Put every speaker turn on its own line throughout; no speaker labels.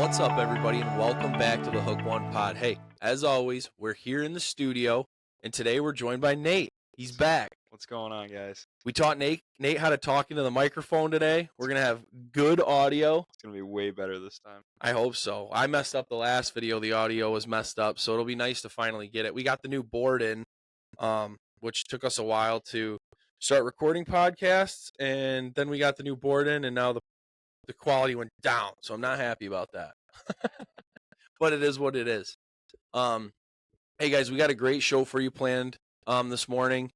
What's up, everybody, and welcome back to the Hook One Pod. Hey, as always, we're here in the studio, and today we're joined by Nate. He's back.
What's going on, guys?
We taught Nate how to talk into the microphone today. We're going to have good audio.
It's going to be way better this time.
I hope so. I messed up the last video. The audio was messed up, so it'll be nice to finally get it. We got the new board in, which took us a while to start recording podcasts, and then we got the new board in, and now the quality went down, so I'm not happy about that. But it is what it is. Hey, guys, we got a great show for you planned this morning.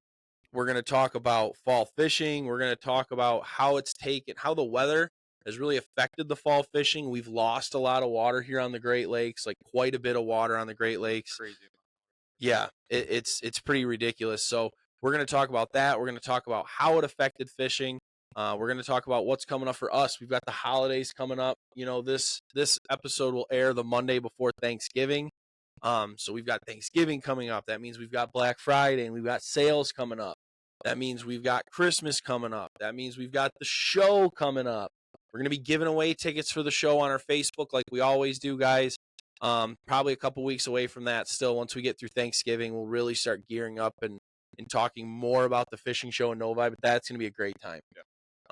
We're going to talk about fall fishing. We're going to talk about how the weather has really affected the fall fishing. We've lost a lot of water here on the Great Lakes, like quite a bit of water on the Great Lakes.
Crazy.
Yeah, it's pretty ridiculous. So we're going to talk about that. We're going to talk about how it affected fishing. We're going to talk about what's coming up for us. We've got the holidays coming up. You know, this episode will air the Monday before Thanksgiving. So we've got Thanksgiving coming up. That means we've got Black Friday, and we've got sales coming up. That means we've got Christmas coming up. That means we've got the show coming up. We're going to be giving away tickets for the show on our Facebook like we always do, guys. Probably a couple weeks away from that still. Once we get through Thanksgiving, we'll really start gearing up and talking more about the fishing show in Novi, but that's going to be a great time. Yeah.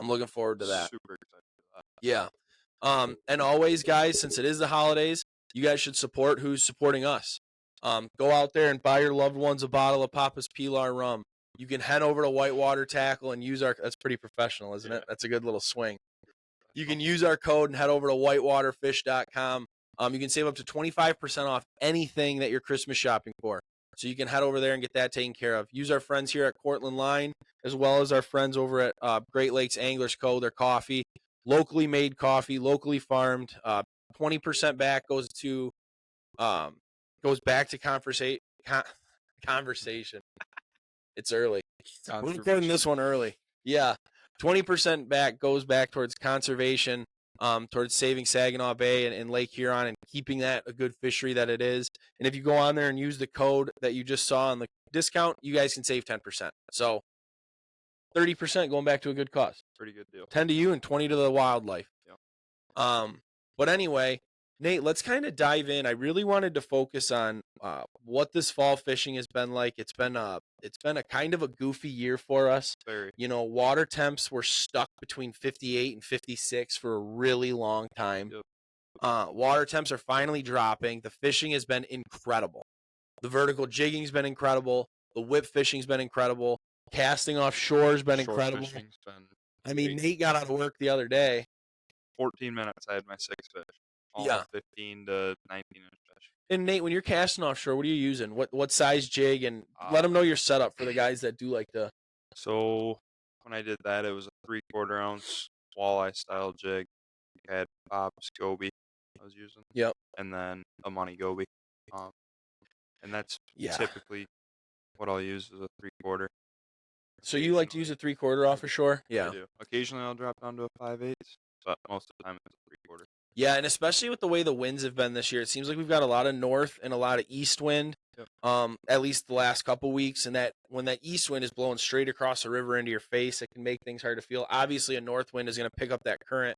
I'm looking forward to that.
Super excited for that.
Yeah. And always, guys, since it is the holidays, you guys should support who's supporting us. Go out there and buy your loved ones a bottle of Papa's Pilar rum. You can head over to Whitewater Tackle and use that's pretty professional, isn't it? That's a good little swing. You can use our code and head over to whitewaterfish.com. You can save up to 25% off anything that you're Christmas shopping for. So you can head over there and get that taken care of. Use our friends here at Cortland Line, as well as our friends over at Great Lakes Anglers Co. Their coffee, locally made coffee, locally farmed. 20% back goes back to conversation. It's early. We're recording this one early. Yeah, 20% back goes back towards conservation, towards saving Saginaw Bay and Lake Huron and keeping that a good fishery that it is. And if you go on there and use the code that you just saw on the discount, you guys can save 10%. So 30% going back to a good cause.
Pretty good deal.
10 to you and 20 to the wildlife.
Yeah.
But anyway, Nate, let's kind of dive in. I really wanted to focus on what this fall fishing has been like. It's been a kind of a goofy year for us.
Very.
You know, water temps were stuck between 58 and 56 for a really long time.
Yep.
Water temps are finally dropping. The fishing has been incredible. The vertical jigging's been incredible. The whip fishing's been incredible. Casting offshore has been incredible. I mean, Nate got out of work the other day.
14 minutes, I had my 6 fish. All 15 to 19-inch fish.
And Nate, when you're casting offshore, what are you using? What size jig? And let them know your setup for the guys that do like to.
So when I did that, it was a 3/4 ounce walleye style jig. I had Bob's Goby I was using.
Yep.
And then a money Goby. And that's typically what I'll use is a 3/4.
So you like to use a 3/4 off ashore? Yeah.
I do. Occasionally I'll drop down to a 5/8, but most of the time it's a 3/4.
Yeah, and especially with the way the winds have been this year, it seems like we've got a lot of north and a lot of east wind.
Yep.
At least the last couple weeks, and that when that east wind is blowing straight across the river into your face, it can make things hard to feel. Obviously, a north wind is going to pick up that current.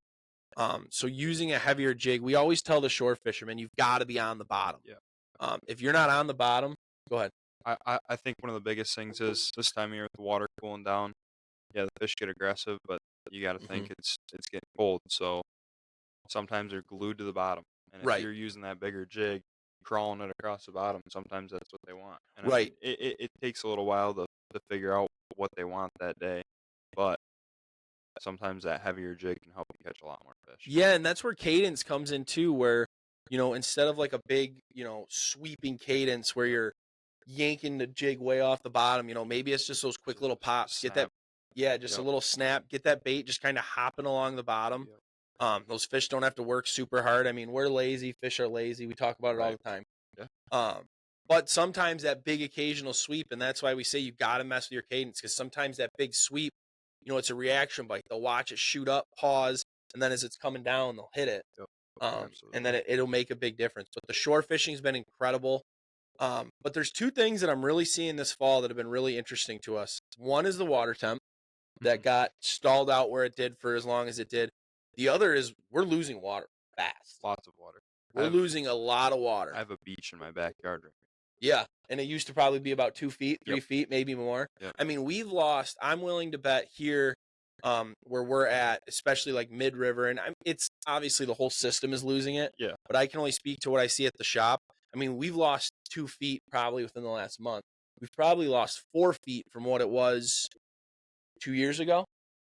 So using a heavier jig, we always tell the shore fishermen, you've got to be on the bottom.
Yeah.
If you're not on the bottom, go ahead.
I think one of the biggest things is this time of year with the water cooling down, the fish get aggressive, but you got to think it's getting cold, so sometimes they're glued to the bottom. And if you're using that bigger jig, crawling it across the bottom, sometimes that's what they want. And I mean, it takes a little while to figure out what they want that day, but sometimes that heavier jig can help you catch a lot more fish.
Yeah, and that's where cadence comes in too, where, you know, instead of like a big, you know, sweeping cadence where you're yanking the jig way off the bottom, you know, maybe it's just those quick little pops.
Snap.
Get that, a little snap. Get that bait just kind of hopping along the bottom.
Yep.
Those fish don't have to work super hard. I mean, we're lazy. Fish are lazy. We talk about it all the time.
Yeah.
But sometimes that big occasional sweep, and that's why we say you got to mess with your cadence, because sometimes that big sweep, you know, it's a reaction bite. They'll watch it shoot up, pause, and then as it's coming down, they'll hit it.
Yep.
And then it'll make a big difference. But the shore fishing's been incredible. But there's two things that I'm really seeing this fall that have been really interesting to us. One is the water temp that got stalled out where it did for as long as it did. The other is we're losing water fast.
Lots of water.
We're losing a lot of water.
I have a beach in my backyard right now.
Yeah, and it used to probably be about 2 feet, 3
Yep.
feet, maybe more.
Yep.
I mean, we've lost. I'm willing to bet here, where we're at, especially like mid-river, and it's obviously the whole system is losing it.
Yeah.
But I can only speak to what I see at the shop. I mean, we've lost 2 feet probably within the last month. We've probably lost 4 feet from what it was 2 years ago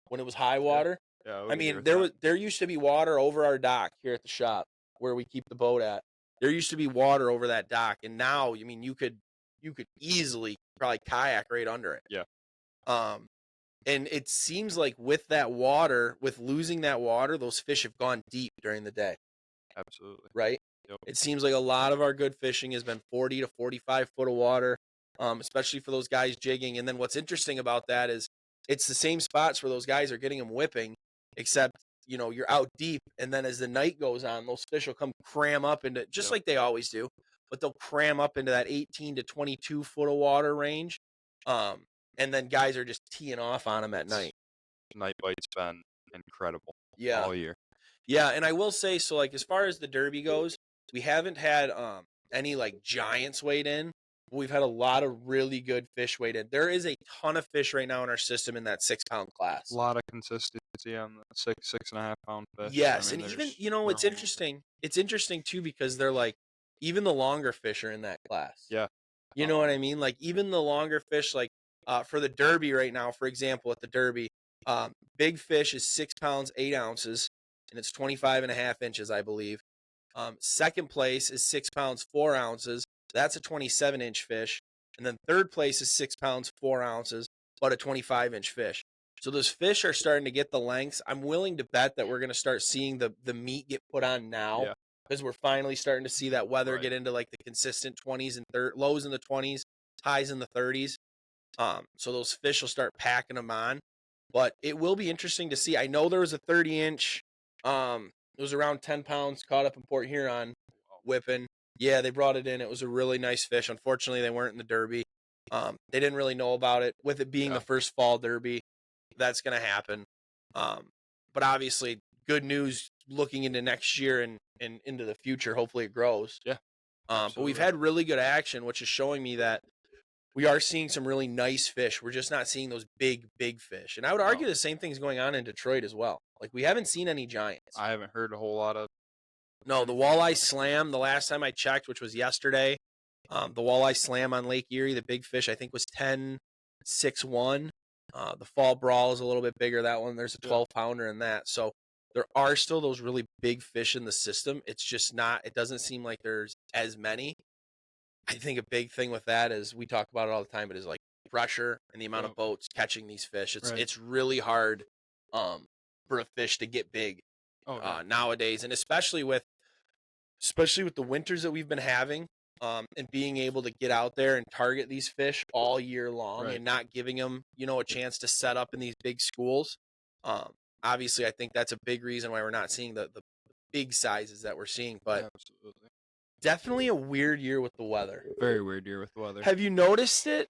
when it was high water.
Yeah,
I mean, there used to be water over our dock here at the shop where we keep the boat at. There used to be water over that dock, and now, I mean, you could easily probably kayak right under it.
Yeah.
And it seems like with that water, with losing that water, those fish have gone deep during the day.
Absolutely.
Right?
Yep.
It seems like a lot of our good fishing has been 40 to 45 foot of water, especially for those guys jigging. And then what's interesting about that is it's the same spots where those guys are getting them whipping, except, you know, you're out deep. And then as the night goes on, those fish will come cram up into, just like they always do, but they'll cram up into that 18 to 22 foot of water range. And then guys are just teeing off on them at night.
Night bite's been incredible all year.
Yeah, and I will say, so like as far as the Derby goes, we haven't had any like giants weighed in. But we've had a lot of really good fish weighed in. There is a ton of fish right now in our system in that 6-pound class.
A lot of consistency on the 6.5 pound fish.
Yes, I mean, and even, you know, it's interesting. It's interesting too because they're like, even the longer fish are in that class.
Yeah.
You know what I mean? Like even the longer fish, like for the Derby right now, for example, at the Derby, big fish is 6 pounds, 8 ounces. And it's 25.5 inches, I believe. Second place is 6 pounds, 4 ounces. That's a 27-inch fish. And then third place is 6 pounds, 4 ounces, but a 25-inch fish. So those fish are starting to get the lengths. I'm willing to bet that we're going to start seeing the meat get put on now because we're finally starting to see that weather get into like the consistent 20s and lows in the 20s, highs in the 30s. So those fish will start packing them on. But it will be interesting to see. I know there was a 30-inch. It was around 10 pounds caught up in Port Huron whipping. Yeah, they brought it in. It was a really nice fish. Unfortunately, they weren't in the Derby. They didn't really know about it. With it being the first fall Derby, that's going to happen. But obviously, good news looking into next year and into the future. Hopefully it grows.
Yeah.
But we've had really good action, which is showing me that we are seeing some really nice fish. We're just not seeing those big fish. And I would argue the same thing's going on in Detroit as well. Like, we haven't seen any giants.
I haven't heard a whole lot of.
No, the walleye slam, the last time I checked, which was yesterday, the walleye slam on Lake Erie, the big fish, I think was 10.61. The fall brawl is a little bit bigger. That one, there's a 12-pounder in that. So there are still those really big fish in the system. It's just not, it doesn't seem like there's as many. I think a big thing with that is, we talk about it all the time, but is like pressure and the amount of boats catching these fish. It's really hard for a fish to get big nowadays, and especially with the winters that we've been having, and being able to get out there and target these fish all year long and not giving them, you know, a chance to set up in these big schools. Obviously, I think that's a big reason why we're not seeing the big sizes that we're seeing, but
absolutely.
Definitely a weird year with the weather.
Very weird year with the weather.
Have you noticed it?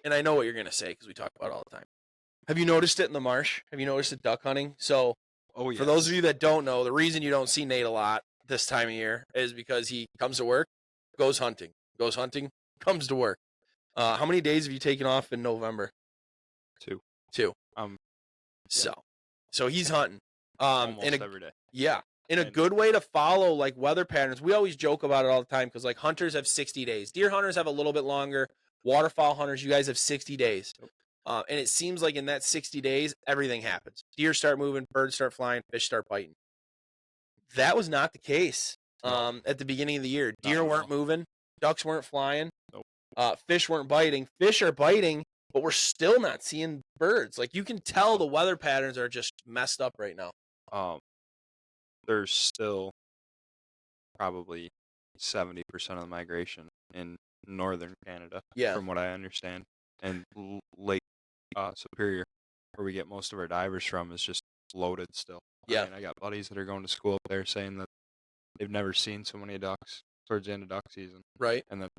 And I know what you're going to say because we talk about it all the time. Have you noticed it in the marsh? Have you noticed it duck hunting? So, for those of you that don't know, the reason you don't see Nate a lot this time of year is because he comes to work, goes hunting, comes to work. How many days have you taken off in November?
2.
So he's hunting.
Almost every day.
Yeah. In a good way to follow like weather patterns. We always joke about it all the time because like hunters have 60 days. Deer hunters have a little bit longer. Waterfowl hunters, you guys have 60 days. And it seems like in that 60 days, everything happens. Deer start moving, birds start flying, fish start biting. That was not the case at the beginning of the year. Deer weren't moving. Ducks weren't flying. Fish weren't biting. Fish are biting, but we're still not seeing birds. Like, you can tell the weather patterns are just messed up right now.
There's still probably 70% of the migration in northern Canada, from what I understand. And Lake Superior, where we get most of our divers from, is just loaded still. I mean, I got buddies that are going to school up there saying that they've never seen so many ducks towards the end of duck season.
Right.
And that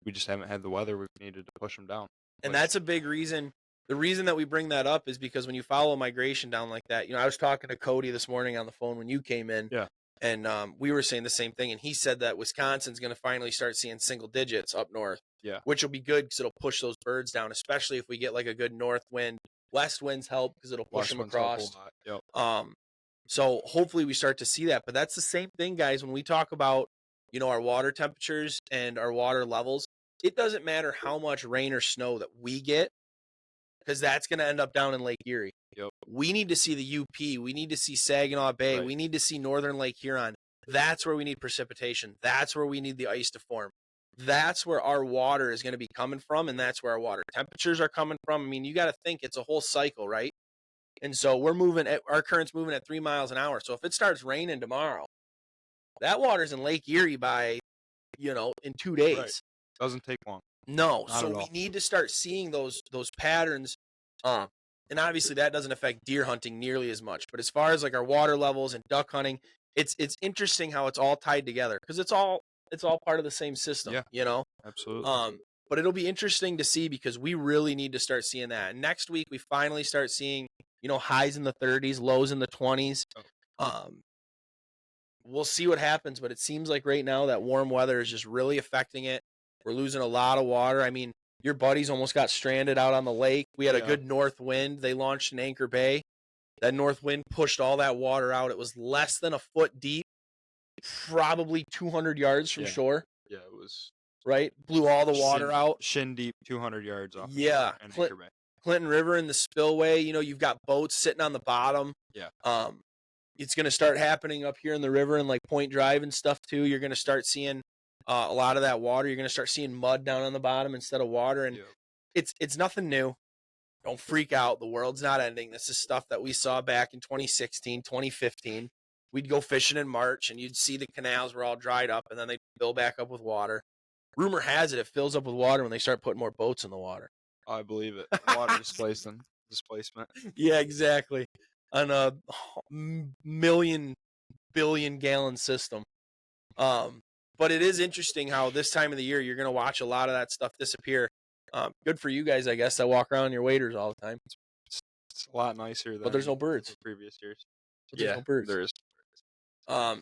we just haven't had the weather we've needed to push them down.
And that's a big reason. The reason that we bring that up is because when you follow migration down like that, you know, I was talking to Cody this morning on the phone when you came in.
Yeah.
And we were saying the same thing. And he said that Wisconsin's going to finally start seeing single digits up north, which will be good because it'll push those birds down, especially if we get like a good north wind. West winds help because it'll push them across. So hopefully we start to see that. But that's the same thing, guys, when we talk about, our water temperatures and our water levels. It doesn't matter how much rain or snow that we get, because that's going to end up down in Lake Erie. We need to see the UP. We need to see Saginaw Bay. We need to see northern Lake Huron. That's where we need precipitation. That's where we need the ice to form. That's where our water is going to be coming from, and that's where our water temperatures are coming from. I mean, you got to think it's a whole cycle, right? And so our current's moving at 3 miles an hour. So if it starts raining tomorrow, that water's in Lake Erie by, in 2 days.
Right. Doesn't take long.
No. So we need to start seeing those patterns. And obviously that doesn't affect deer hunting nearly as much. But as far as like our water levels and duck hunting, it's interesting how it's all tied together because it's all part of the same system.
Yeah. Absolutely.
But it'll be interesting to see because we really need to start seeing that. And next week we finally start seeing, highs in the 30s, lows in the 20s. We'll see what happens, but it seems like right now that warm weather is just really affecting it. We're losing a lot of water. I mean, your buddies almost got stranded out on the lake. We had a good north wind. They launched in Anchor Bay. That north wind pushed all that water out. It was less than a foot deep, probably 200 yards from shore.
Yeah, it was.
Right? Blew all the water out.
Shin deep, 200 yards off.
Yeah. Clinton River in the spillway, you've got boats sitting on the bottom.
Yeah.
It's going to start happening up here in the river and like Point Drive and stuff too. You're going to start seeing a lot of that water. You're going to start seeing mud down on the bottom instead of water. And it's nothing new. Don't freak out. The world's not ending. This is stuff that we saw back in 2016, 2015. We'd go fishing in March and you'd see the canals were all dried up and then they'd fill back up with water. Rumor has it fills up with water when they start putting more boats in the water.
I believe it. Water displacement.
Yeah, exactly. On a billion gallon system. But it is interesting how this time of the year you're going to watch a lot of that stuff disappear. Good for you guys, I guess, that walk around your waders all the time.
It's a lot nicer than
but there's no birds.
Previous years.
There's no birds.
There is.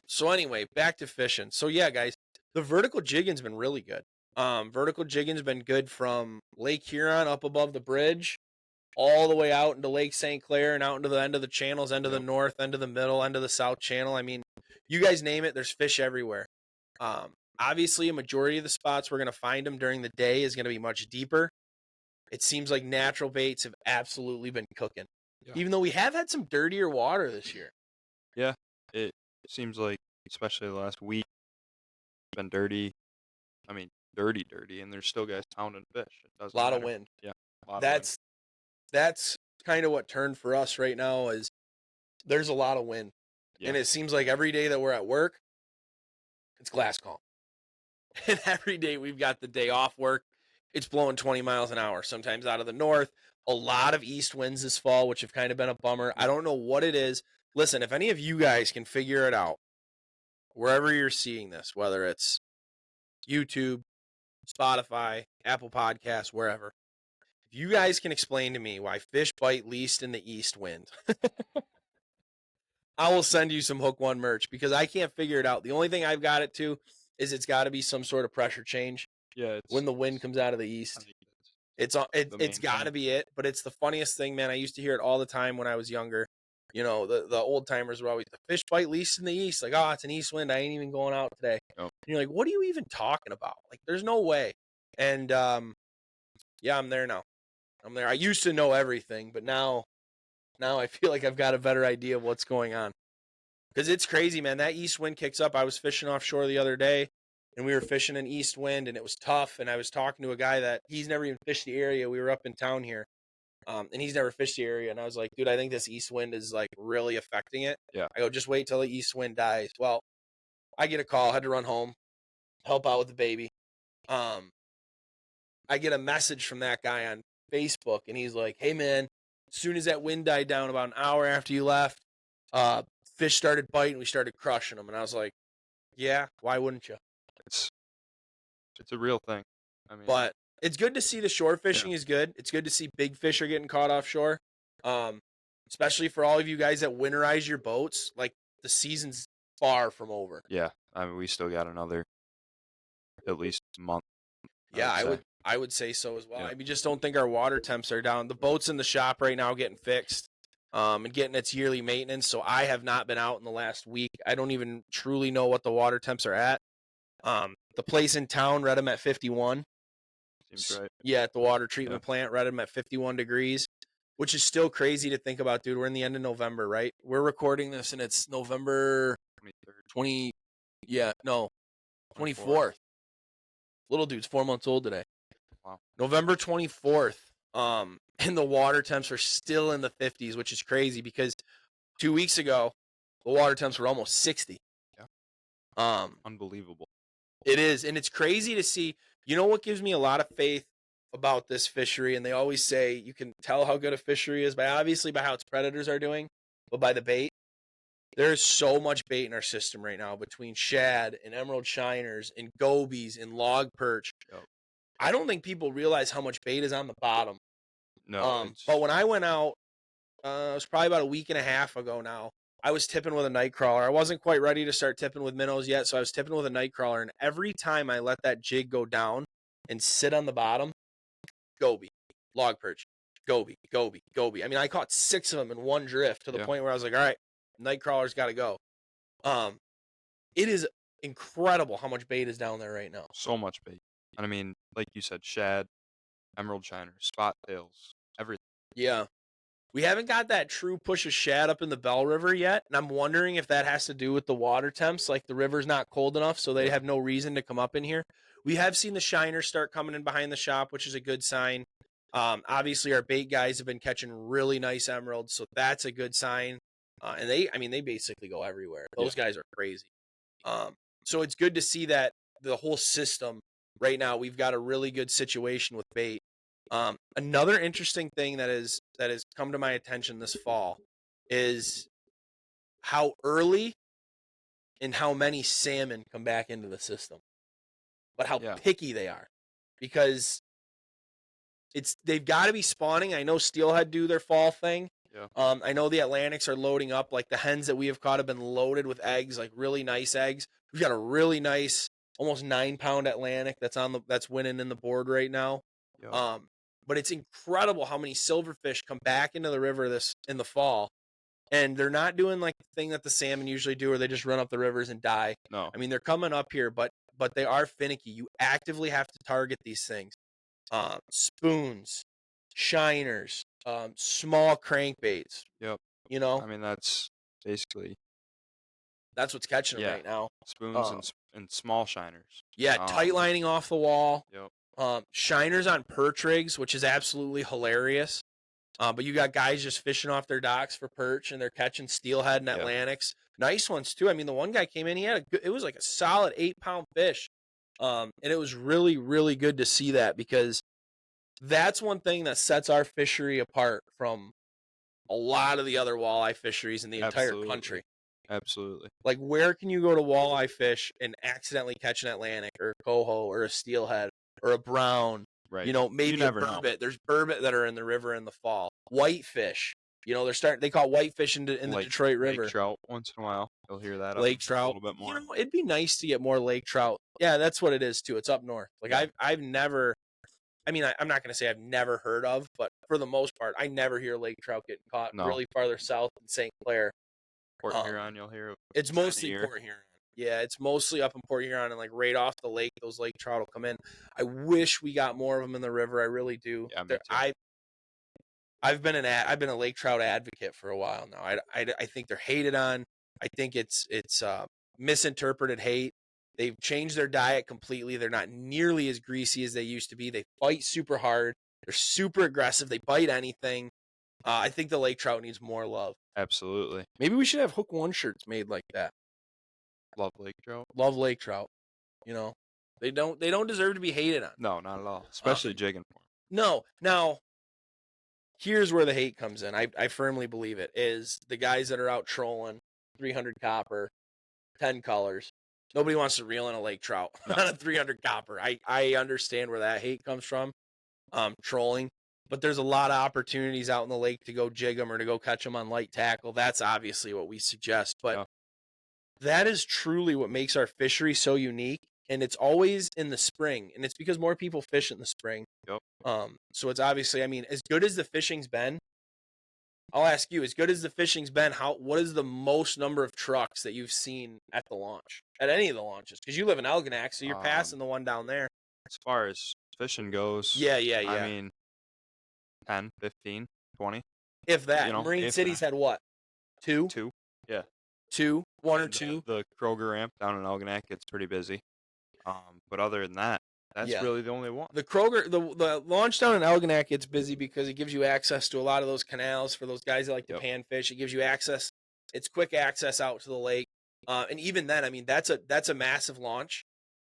So anyway, back to fishing. So yeah, guys, the vertical jigging's been really good. Vertical jigging's been good from Lake Huron up above the bridge all the way out into Lake St. Clair and out into the end of the channels, end of the north, end of the middle, end of the south channel. I mean, you guys name it, there's fish everywhere. Obviously, a majority of the spots we're going to find them during the day is going to be much deeper. It seems like natural baits have absolutely been cooking, even though we have had some dirtier water this year.
Yeah, it seems like, especially the last week, it's been dirty. I mean, dirty, and there's still guys pounding fish. It doesn't
matter.
Of wind. Yeah,
that's kind of what turned for us right now is there's a lot of wind. Yeah. And it seems like every day that we're at work, it's glass calm. And every day we've got the day off work, it's blowing 20 miles an hour, sometimes out of the north. A lot of east winds this fall, which have kind of been a bummer. I don't know what it is. Listen, if any of you guys can figure it out, wherever you're seeing this, whether it's YouTube, Spotify, Apple Podcasts, wherever, if you guys can explain to me why fish bite least in the east wind, I will send you some Hook One merch because I can't figure it out. The only thing I've got it to is it's got to be some sort of pressure change.
Yeah,
when the wind comes out of the east, it's got to be it. But it's the funniest thing, man. I used to hear it all the time when I was younger. The old timers were always, the fish bite least in the east. Like, oh, it's an east wind. I ain't even going out today. Oh. And you're like, what are you even talking about? Like, there's no way. And yeah, I'm there now. I'm there. I used to know everything, but now I feel like I've got a better idea of what's going on. Because it's crazy, man. That east wind kicks up. I was fishing offshore the other day, and we were fishing an east wind, and it was tough. And I was talking to a guy that he's never even fished the area. We were up in town here, and he's never fished the area. And I was like, dude, I think this east wind is, like, really affecting it.
Yeah.
I go, just wait till the east wind dies. Well, I get a call. I had to run home, help out with the baby. I get a message from that guy on Facebook, and he's like, hey, man, as soon as that wind died down about an hour after you left, fish started biting. We started crushing them. And I was like, yeah, why wouldn't you?
It's a real thing. I mean,
but it's good to see the shore fishing is good. It's good to see big fish are getting caught offshore. Especially for all of you guys that winterize your boats. Like, the season's far from over.
Yeah, I mean, we still got another at least month.
Yeah, I would say so as well.
Yeah.
I just don't think our water temps are down. The boat's in the shop right now getting fixed, and getting its yearly maintenance. So I have not been out in the last week. I don't even truly know what the water temps are at. The place in town read them at 51.
Seems right.
Yeah, at the water treatment plant, read them at 51 degrees, which is still crazy to think about, dude. We're in the end of November, right? We're recording this, and it's November
23rd.
24th. Little dude's 4 months old today.
Wow.
November 24th. And the water temps are still in the 50s, which is crazy because 2 weeks ago, the water temps were almost 60.
Yeah. Unbelievable.
It is, and it's crazy to see. You know what gives me a lot of faith about this fishery, and they always say you can tell how good a fishery is by how its predators are doing, but by the bait. There's so much bait in our system right now between shad and emerald shiners and gobies and log perch.
Yep.
I don't think people realize how much bait is on the bottom.
No.
But when I went out, it was probably about a week and a half ago now, I was tipping with a night crawler. I wasn't quite ready to start tipping with minnows yet, so I was tipping with a night crawler, and every time I let that jig go down and sit on the bottom, goby, log perch, goby, goby, goby. I mean, I caught 6 of them in one drift to the point where I was like, all right, night crawler's got to go. It is incredible how much bait is down there right now.
So much bait. And I mean, like you said, shad, emerald shiners, spot tails, everything.
Yeah. We haven't got that true push of shad up in the Bell River yet, and I'm wondering if that has to do with the water temps, like the river's not cold enough, so they have no reason to come up in here. We have seen the shiners start coming in behind the shop, which is a good sign. Obviously, our bait guys have been catching really nice emeralds, so that's a good sign. And they basically go everywhere. Those guys are crazy. So it's good to see that the whole system right now, we've got a really good situation with bait. Another interesting thing that has come to my attention this fall is how early and how many salmon come back into the system, but how picky they are, because they've got to be spawning. I know steelhead do their fall thing.
Yeah.
I know the Atlantics are loading up. Like the hens that we have caught have been loaded with eggs, like really nice eggs. We've got a really nice, almost 9-pound Atlantic that's winning in the board right now.
Yeah.
But it's incredible how many silverfish come back into the river in the fall, and they're not doing like the thing that the salmon usually do, where they just run up the rivers and die.
No.
I mean, they're coming up here, but they are finicky. You actively have to target these things. Spoons, shiners, small crankbaits.
Yep.
You know,
I mean, that's basically
what's catching them right now.
Spoons and small shiners.
Yeah, tight lining off the wall.
Yep.
Shiners on perch rigs, which is absolutely hilarious. But you got guys just fishing off their docks for perch, and they're catching steelhead and Atlantics. Nice ones too. I mean, the one guy came in, it was like a solid 8-pound fish. And it was really, really good to see that, because that's one thing that sets our fishery apart from a lot of the other walleye fisheries in the entire country.
Absolutely.
Like, where can you go to walleye fish and accidentally catch an Atlantic or a coho or a steelhead or a brown?
Right.
You know, maybe a burbot. There's burbot that are in the river in the fall. Whitefish. You know, they caught whitefish in the Detroit River.
Lake trout once in a while. You'll hear that.
Lake trout.
A little bit more.
You know, it'd be nice to get more lake trout. Yeah, that's what it is too. It's up north. Like I've never. I mean, I'm not going to say I've never heard of, but for the most part, I never hear lake trout getting caught really farther south than St. Clair.
Port Huron, you'll hear.
It's mostly Port Huron. Yeah, it's mostly up in Port Huron, and like right off the lake, those lake trout will come in. I wish we got more of them in the river. I really do.
Yeah, me too.
I've been a lake trout advocate for a while now. I think they're hated on. I think it's misinterpreted hate. They've changed their diet completely. They're not nearly as greasy as they used to be. They fight super hard. They're super aggressive. They bite anything. I think the lake trout needs more love.
Absolutely.
Maybe we should have Hook One shirts made like that.
Love lake trout.
Love lake trout. You know, they don't deserve to be hated on.
No, not at all. Especially jigging for them.
No. Now, here's where the hate comes in. I firmly believe it is the guys that are out trolling 300 copper, 10 colors. Nobody wants to reel in a lake trout on a 300 copper. I understand where that hate comes from, trolling. But there's a lot of opportunities out in the lake to go jig them or to go catch them on light tackle. That's obviously what we suggest. But That is truly what makes our fishery so unique, and it's always in the spring, and it's because more people fish in the spring.
Yep.
So it's obviously, I mean, as good as the fishing's been, I'll ask you, as good as the fishing's been, what is the most number of trucks that you've seen at the launch, at any of the launches? Because you live in Algonac, so you're passing the one down there.
As far as fishing goes,
Yeah.
I mean, 10, 15, 20.
If that. Marine City's had what? Two?
Two. Yeah.
Two? One or two?
The Kroger ramp down in Algonac gets pretty busy. But other than that, that's really the only one.
The Kroger, the launch down in Algonac gets busy because it gives you access to a lot of those canals for those guys that like to pan fish. It gives you access. It's quick access out to the lake. And even then, I mean, that's a massive launch.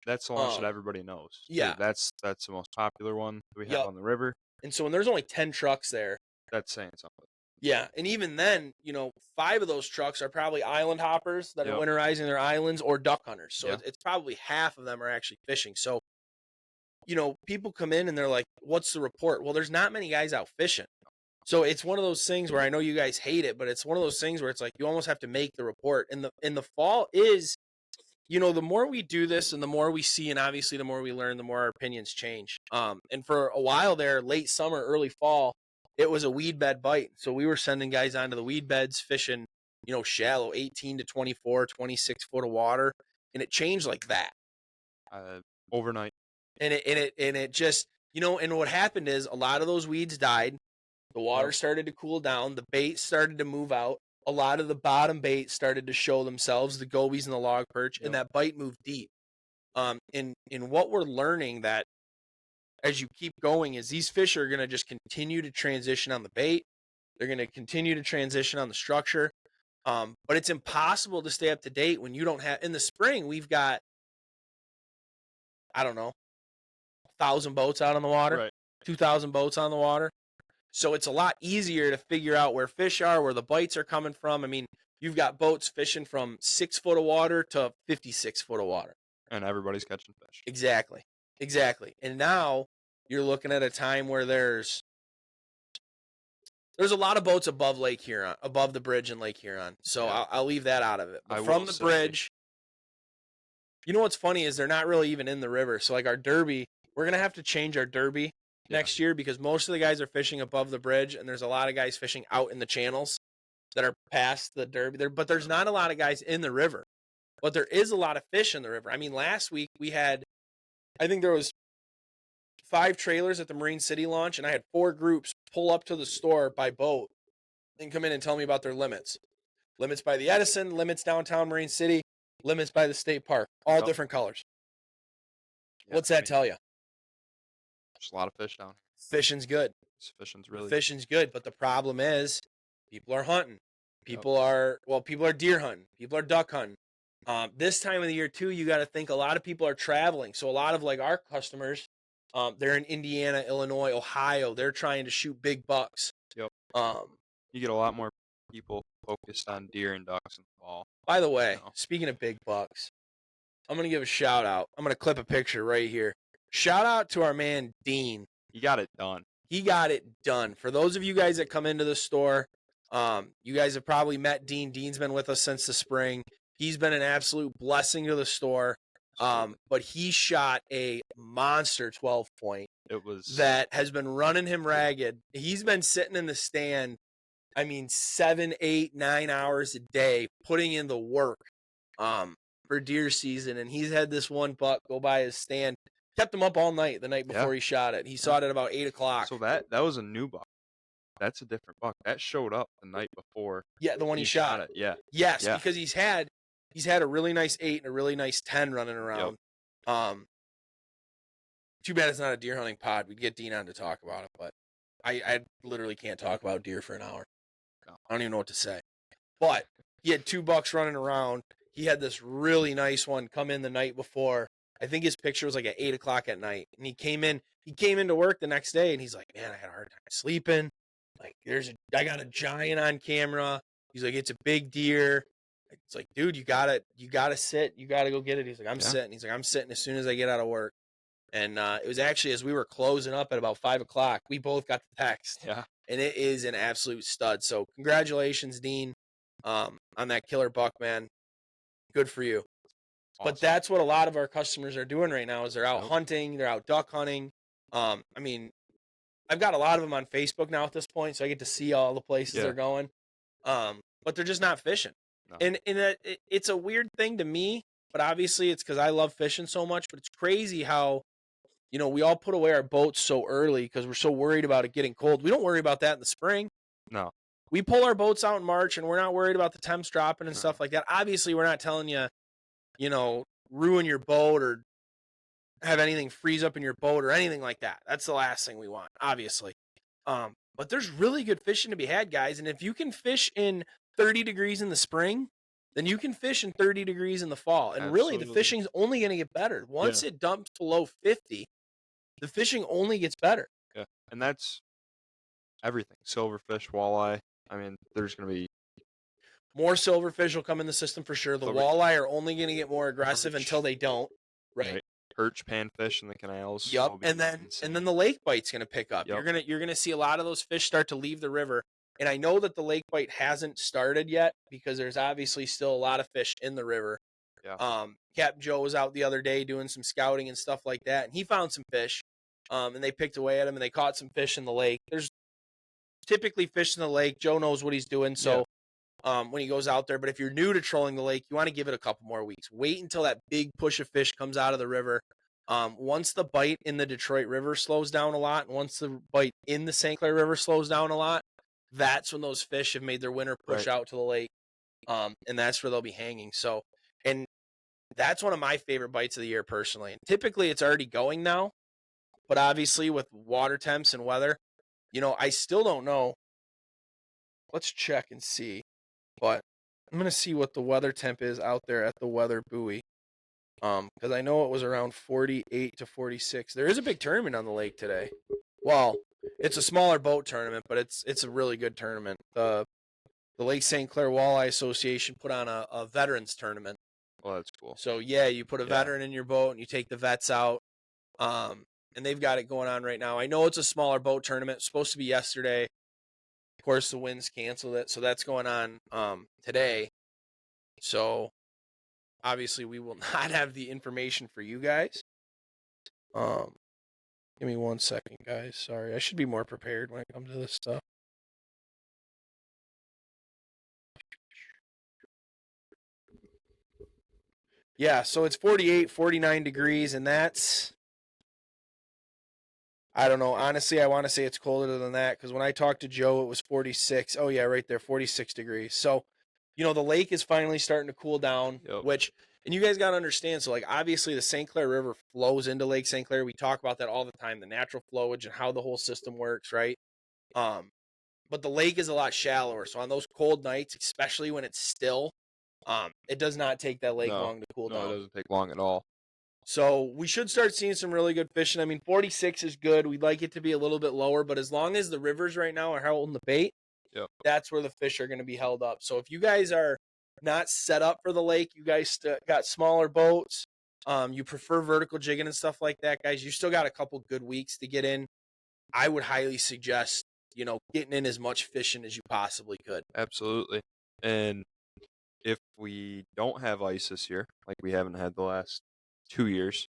That's the launch that everybody knows.
Yeah.
That's the most popular one that we have on the river.
And so when there's only 10 trucks there,
that's saying something.
Yeah, and even then, 5 of those trucks are probably island hoppers that are winterizing their islands or duck hunters. So it's probably half of them are actually fishing. So, people come in and they're like, what's the report? Well, there's not many guys out fishing. So it's one of those things where I know you guys hate it, but it's one of those things where it's like you almost have to make the report. And the fall is, the more we do this and the more we see, and obviously the more we learn, the more our opinions change. And for a while there, late summer, early fall, it was a weed bed bite. So we were sending guys onto the weed beds, fishing, shallow, 18 to 24, 26 foot of water. And it changed like that.
Overnight.
And it just, and what happened is a lot of those weeds died. The water started to cool down. The bait started to move out. A lot of the bottom bait started to show themselves, the gobies and the log perch, and that bite moved deep. In what we're learning that as you keep going is these fish are going to just continue to transition on the bait. They're going to continue to transition on the structure. But it's impossible to stay up to date when you don't have, in the spring, we've got, I don't know, 1,000 boats out on the water,
right.
2,000 boats on the water. So it's a lot easier to figure out where fish are, where the bites are coming from. I mean, you've got boats fishing from 6 foot of water to 56 foot of water.
And everybody's catching fish.
Exactly. And now you're looking at a time where there's a lot of boats above Lake Huron, above the bridge in Lake Huron. So I'll leave that out of it. But from the bridge, what's funny is they're not really even in the river. So like our derby, we're going to have to change our derby next year because most of the guys are fishing above the bridge and there's a lot of guys fishing out in the channels that are past the derby there, but there's not a lot of guys in the river, but there is a lot of fish in the river. I mean, last week we had, I think there was 5 trailers at the Marine City launch and I had 4 groups pull up to the store by boat and come in and tell me about their limits. Limits by the Edison, limits downtown Marine City, limits by the state park, all different colors. What's that tell you?
There's a lot of fish down here.
Fishing's good. Fishing's good, but the problem is people are hunting. People are deer hunting. People are duck hunting. This time of the year too, you got to think a lot of people are traveling. So a lot of like our customers, they're in Indiana, Illinois, Ohio. They're trying to shoot big bucks.
Yep. You get a lot more people focused on deer and ducks in the fall.
By the way, speaking of big bucks, I'm going to give a shout out. I'm going to clip a picture right here. Shout out to our man, Dean.
He got it done.
He got it done. For those of you guys that come into the store, you guys have probably met Dean. Dean's been with us since the spring. He's been an absolute blessing to the store. But he shot a monster 12-point. That has been running him ragged. He's been sitting in the stand, 7, 8, 9 hours a day, putting in the work for deer season. And he's had this one buck go by his stand. Kept him up all night the night before he shot it. He saw it at about 8 o'clock.
So that was a new buck. That's a different buck. That showed up the night before.
Yeah, the one he shot.
It. Yeah.
Yes, because he's had a really nice 8 and a really nice 10 running around. Too bad it's not a deer hunting pod. We'd get Dean on to talk about it, but I literally can't talk about deer for an hour. I don't even know what to say. But he had 2 bucks running around. He had this really nice one come in the night before. I think his picture was like at 8 o'clock at night. And he came into work the next day and he's like, man, I had a hard time sleeping. Like I got a giant on camera. He's like, it's a big deer. It's like, dude, you gotta sit. You gotta go get it. He's like, I'm sitting. He's like, I'm sitting as soon as I get out of work. And it was actually as we were closing up at about 5 o'clock, we both got the text.
Yeah.
And it is an absolute stud. So congratulations, Dean, on that killer buck, man. Good for you.
Awesome.
But that's what a lot of our customers are doing right now is they're out hunting, they're out duck hunting. I mean, I've got a lot of them on Facebook now at this point, so I get to see all the places they're going. But they're just not fishing.
No.
And it's a weird thing to me, but obviously it's because I love fishing so much. But it's crazy how, you know, we all put away our boats so early because we're so worried about it getting cold. We don't worry about that in the spring.
No.
We pull our boats out in March, and we're not worried about the temps dropping and stuff like that. Obviously, we're not telling you, you know, ruin your boat or have anything freeze up in your boat or anything like that. That's the last thing we want, obviously. But there's really good fishing to be had, guys. And if you can fish in 30 degrees in the spring, then you can fish in 30 degrees in the fall. And really, the fishing's only going to get better. Once it dumps below 50, the fishing only gets better.
Yeah, and that's everything. Silverfish, walleye. I mean, there's going to be
more silverfish will come in the system for sure. The walleye are only going to get more aggressive until they don't. Right.
Perch, panfish in the canals.
Yep. And then the lake bite's going to pick up. Yep. You're going to see a lot of those fish start to leave the river. And I know that the lake bite hasn't started yet because there's obviously still a lot of fish in the river.
Yeah.
Captain Joe was out the other day doing some scouting and stuff like that, and he found some fish. And they picked away at him, and they caught some fish in the lake. There's typically fish in the lake. Joe knows what he's doing, so when he goes out there. But if you're new to trolling the lake, you want to give it a couple more weeks. Wait until that big push of fish comes out of the river. Once the bite in the Detroit River slows down a lot, and once the bite in the St. Clair River slows down a lot, that's when those fish have made their winter push out to the lake. And that's where they'll be hanging. So, and that's one of my favorite bites of the year personally. And typically it's already going now, but obviously with water temps and weather, you know, I still don't know. Let's check and see. But I'm going to see what the weather temp is out there at the weather buoy. Because I know it was around 48 to 46. There is a big tournament on the lake today. Well, it's a smaller boat tournament, but it's a really good tournament. The Lake St. Clair Walleye Association put on a veterans tournament.
Well, that's cool.
So, yeah, you put a veteran in your boat and you take the vets out. And they've got it going on right now. I know it's a smaller boat tournament. It's supposed to be yesterday. Of course, the winds canceled it. So that's going on today. So, obviously, we will not have the information for you guys. Give me 1 second, guys. Sorry. I should be more prepared when it comes to this stuff. Yeah, so it's 48, 49 degrees, and that's, I don't know. Honestly, I want to say it's colder than that because when I talked to Joe, it was 46. Oh, yeah, right there, 46 degrees. So, you know, the lake is finally starting to cool down, which, and you guys got to understand, so, like, obviously the St. Clair River flows into Lake St. Clair. We talk about that all the time, the natural flowage and how the whole system works, right? But the lake is a lot shallower, so on those cold nights, especially when it's still, it does not take that lake long to cool down.
No, it doesn't take long at all.
So we should start seeing some really good fishing. I mean, 46 is good. We'd like it to be a little bit lower, but as long as the rivers right now are holding the bait, that's where the fish are going to be held up. So if you guys are not set up for the lake, you guys got smaller boats, you prefer vertical jigging and stuff like that, guys, you still got a couple good weeks to get in. I would highly suggest, you know, getting in as much fishing as you possibly could.
Absolutely. And if we don't have ice this year, like we haven't had the last 2 years,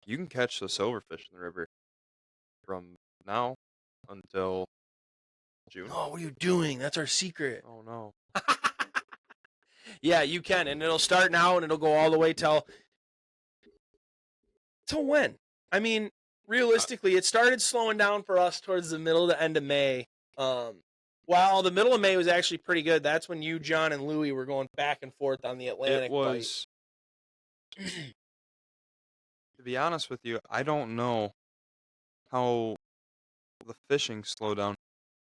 you can catch the silverfish in the river from now until June.
Oh, what are you doing? That's our secret.
Oh, no.
Yeah, you can, and it'll start now, and it'll go all the way till when? I mean, realistically, it started slowing down for us towards the middle to end of May. While the middle of May was actually pretty good. That's when you, John, and Louie were going back and forth on the Atlantic.
It was, to be honest with you, I don't know how the fishing slowed down.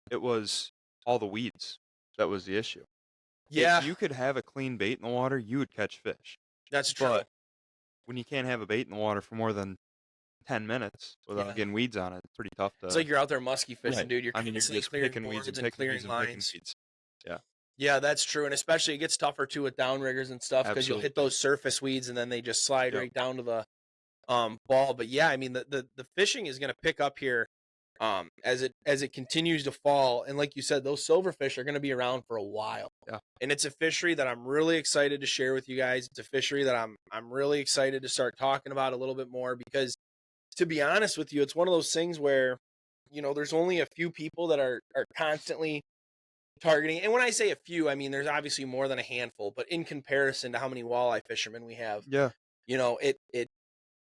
It was all the weeds that was the issue.
Yeah.
If you could have a clean bait in the water, you would catch fish.
That's true.
But when you can't have a bait in the water for more than 10 minutes without getting weeds on it, it's pretty tough to...
It's like you're out there musky fishing, dude. You're
you're just picking weeds and clearing lines. Yeah.
Yeah, that's true. And especially it gets tougher, too, with downriggers and stuff because you'll hit those surface weeds and then they just slide right down to the ball. But, yeah, I mean, the fishing is going to pick up here as it continues to fall. And like you said, those silverfish are going to be around for a while.
Yeah.
And it's a fishery that I'm really excited to share with you guys. It's a fishery that I'm really excited to start talking about a little bit more, because to be honest with you, it's one of those things where, there's only a few people that are constantly targeting. And when I say a few, I mean there's obviously more than a handful, but in comparison to how many walleye fishermen we have,
Yeah.
it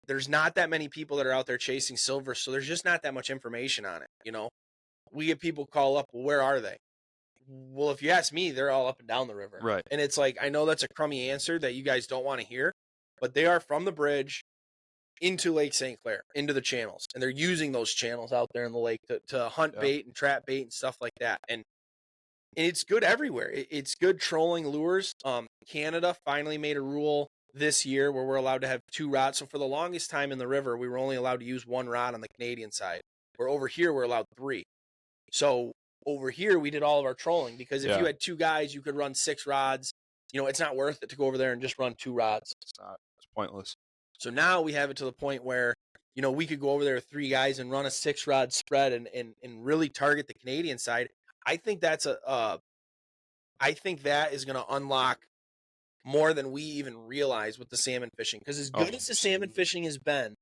there's not that many people that are out there chasing silver, so there's just not that much information on it. We get people call up, well, where are they? Well, if you ask me, they're all up and down the river.
Right.
And it's like, I know that's a crummy answer that you guys don't want to hear, but they are from the bridge into Lake St. Clair, into the channels. And they're using those channels out there in the lake to hunt bait and trap bait and stuff like that. And it's good everywhere. It's good trolling lures. Canada finally made a rule this year where we're allowed to have 2 rods. So for the longest time in the river, we were only allowed to use 1 rod on the Canadian side. Where over here, we're allowed 3. So over here, we did all of our trolling, because if you had 2 guys, you could run 6 rods. It's not worth it to go over there and just run 2 rods.
It's not. It's pointless.
So now we have it to the point where, we could go over there with 3 guys and run a 6-rod spread and really target the Canadian side. I think that's I think that is going to unlock more than we even realize with the salmon fishing. Because as good as the salmon fishing has been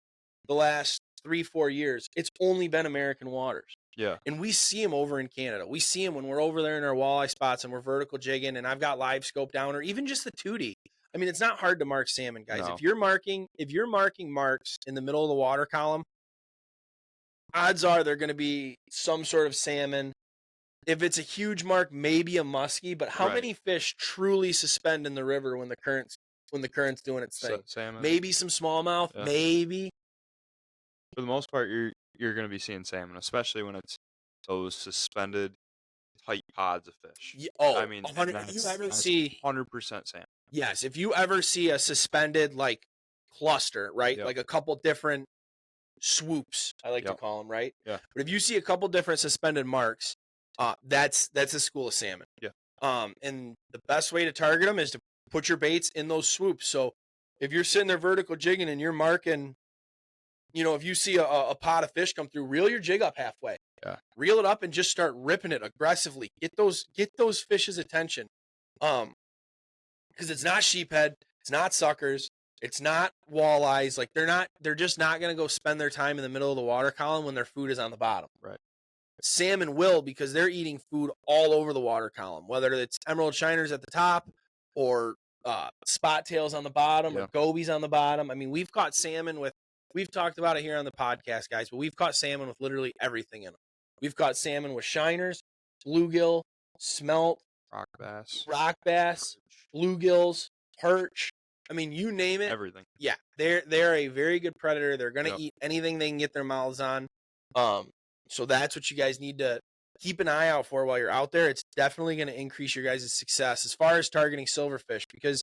the last 3-4 years, it's only been American waters.
Yeah.
And we see them over in Canada. We see them when we're over there in our walleye spots and we're vertical jigging, and I've got live scope down, or even just the 2D. I mean, it's not hard to mark salmon, guys.
No.
If you're marking marks in the middle of the water column, odds are they're going to be some sort of salmon. If it's a huge mark, maybe a muskie, but how many fish truly suspend in the river when the current's doing its thing?
Salmon.
Maybe some smallmouth, maybe.
For the most part, you're going to be seeing salmon, especially when it's those suspended tight pods of fish.
Yeah,
I mean,
if you ever see
100% salmon.
Yes, if you ever see a suspended cluster, right?
Yep.
Like a couple different swoops, I like to call them, right?
Yeah.
But if you see a couple different suspended marks, that's a school of salmon.
Yeah.
And the best way to target them is to put your baits in those swoops. So if you're sitting there vertical jigging and you're marking, if you see a pot of fish come through, reel your jig up halfway.
Yeah.
Reel it up and just start ripping it aggressively. Get those fish's attention. Because it's not sheephead, it's not suckers, it's not walleyes. Like they're just not going to go spend their time in the middle of the water column when their food is on the bottom.
Right.
Salmon will, because they're eating food all over the water column, whether it's emerald shiners at the top or spot tails on the bottom or gobies on the bottom. I mean, we've caught salmon we've talked about it here on the podcast, guys, but we've caught salmon with literally everything in them. We've caught salmon with shiners, bluegill, smelt,
rock bass,
bluegills, perch. I mean, you name it.
Everything.
Yeah, they're a very good predator. They're going to eat anything they can get their mouths on. So that's what you guys need to keep an eye out for while you're out there. It's definitely going to increase your guys' success as far as targeting silverfish, because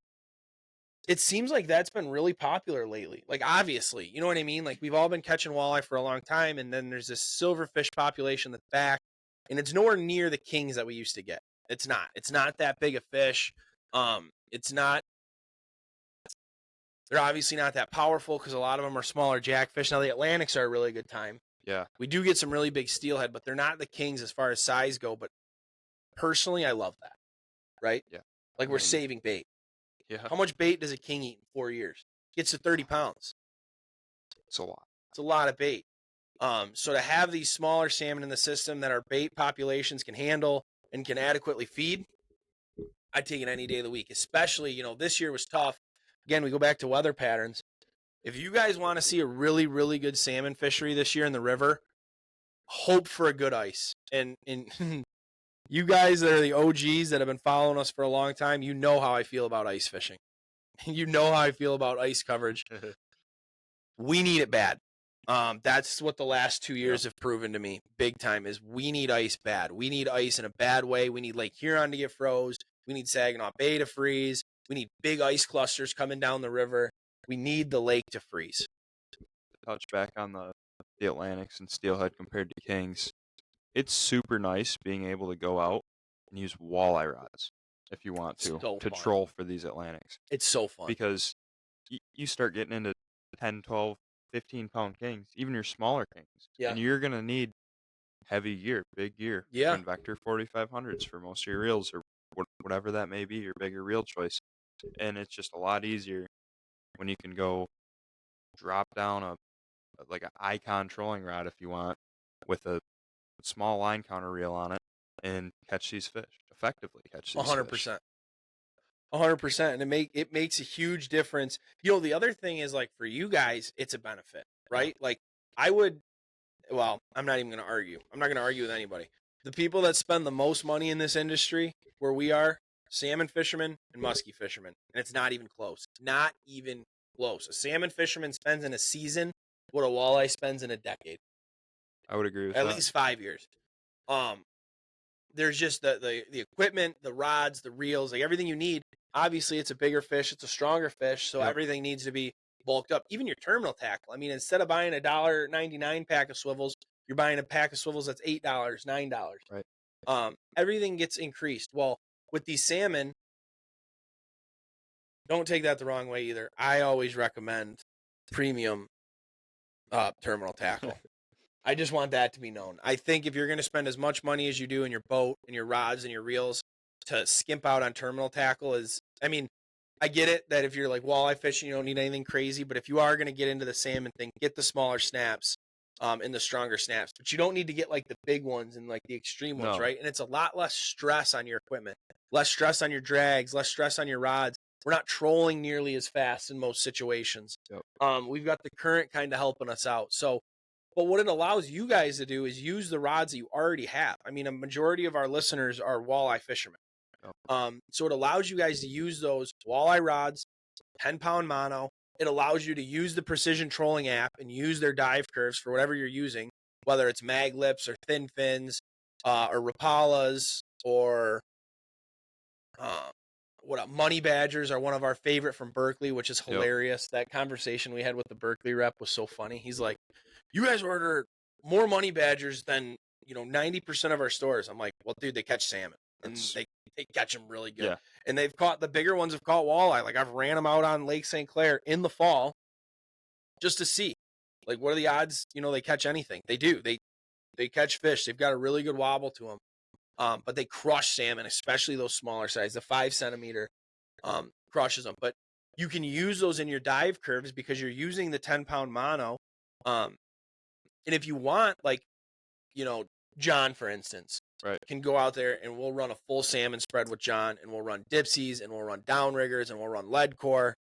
it seems like that's been really popular lately. Like, obviously, you know what I mean? Like, we've all been catching walleye for a long time, and then there's this silverfish population that's back, and it's nowhere near the kings that we used to get. It's not. It's not that big a fish. It's not. They're obviously not that powerful because a lot of them are smaller jackfish. Now, the Atlantics are a really good time.
Yeah.
We do get some really big steelhead, but they're not the kings as far as size go. But personally, I love that. Right?
Yeah.
Like, we're saving bait.
Yeah.
How much bait does a king eat in 4 years? Gets to 30 pounds.
It's a lot.
It's a lot of bait. So to have these smaller salmon in the system that our bait populations can handle and can adequately feed, I'd take it any day of the week. Especially, this year was tough. Again, we go back to weather patterns. If you guys want to see a really, really good salmon fishery this year in the river, hope for a good ice. And you guys that are the OGs that have been following us for a long time, you know how I feel about ice fishing. You know how I feel about ice coverage. We need it bad. That's what the last 2 years have proven to me big time, is we need ice bad. We need ice in a bad way. We need Lake Huron to get froze. We need Saginaw Bay to freeze. We need big ice clusters coming down the river. We need the lake to freeze.
Touch back on the Atlantics and steelhead compared to kings. It's super nice being able to go out and use walleye rods if you want to troll for these Atlantics.
It's so fun.
Because you start getting into 10, 12, 15-pound kings, even your smaller kings.
Yeah.
And you're going to need heavy gear, big gear.
Yeah.
Twin Vector 4500s for most of your reels or whatever that may be, your bigger reel choice. And it's just a lot easier when you can go drop down like an icon trolling rod if you want with a small line counter reel on it and catch these fish, effectively catch these fish.
100%. 100%. And it makes a huge difference. You know, the other thing is like for you guys, it's a benefit,
Yeah.
right? Like I would, well, I'm not even going to argue. I'm not going to argue with anybody. The people that spend the most money in this industry where we are, salmon fishermen and muskie fishermen. And it's not even close. Not even close. A salmon fisherman spends in a season what a walleye spends in a decade.
I would agree with
At
that.
least 5 years. There's just the equipment, the rods, the reels, like everything you need. Obviously, it's a bigger fish, it's a stronger fish, so everything needs to be bulked up. Even your terminal tackle. I mean, instead of buying a $1.99 pack of swivels, you're buying a pack of swivels that's $8, $9.
Right.
Everything gets increased. Well, with these salmon, don't take that the wrong way either. I always recommend premium terminal tackle. I just want that to be known. I think if you're going to spend as much money as you do in your boat and your rods and your reels to skimp out on terminal tackle is, I mean, I get it that if you're like walleye fishing, you don't need anything crazy, but if you are going to get into the salmon thing, get the smaller snaps and the stronger snaps, but you don't need to get like the big ones and like the extreme ones, right? And it's a lot less stress on your equipment, less stress on your drags, less stress on your rods. We're not trolling nearly as fast in most situations. We've got the current kind of helping us out. So, but what it allows you guys to do is use the rods that you already have. I mean, a majority of our listeners are walleye fishermen. So it allows you guys to use those walleye rods, 10-pound mono. It allows you to use the Precision Trolling app and use their dive curves for whatever you're using, whether it's mag lips or thin fins or Rapalas or Money Badgers are one of our favorite from Berkeley, which is hilarious. That conversation we had with the Berkeley rep was so funny. He's like, you guys order more Money Badgers than, 90% of our stores. I'm like, well, dude, they catch salmon. And they catch them really good.
Yeah.
And the bigger ones have caught walleye. Like I've ran them out on Lake St. Clair in the fall just to see, like, what are the odds, they catch anything. They do. They catch fish. They've got a really good wobble to them. But they crush salmon, especially those smaller size. The 5 centimeter crushes them. But you can use those in your dive curves because you're using the 10-pound mono. And if you want, like, John, for instance, can go out there and we'll run a full salmon spread with John, and we'll run dipsies and we'll run downriggers and we'll run lead core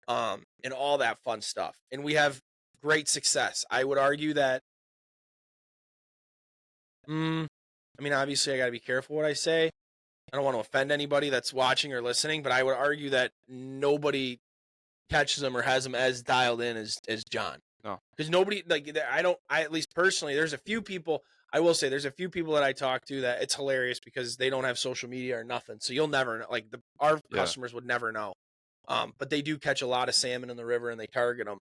and all that fun stuff. And we have great success. I would argue that, obviously I got to be careful what I say. I don't want to offend anybody that's watching or listening, but I would argue that nobody catches them or has them as dialed in as John.
No.
Because nobody, like, I at least personally, there's a few people, I will say there's a few people that I talk to that it's hilarious because they don't have social media or nothing. So you'll never know, like our customers would never know. But they do catch a lot of salmon in the river and they target them.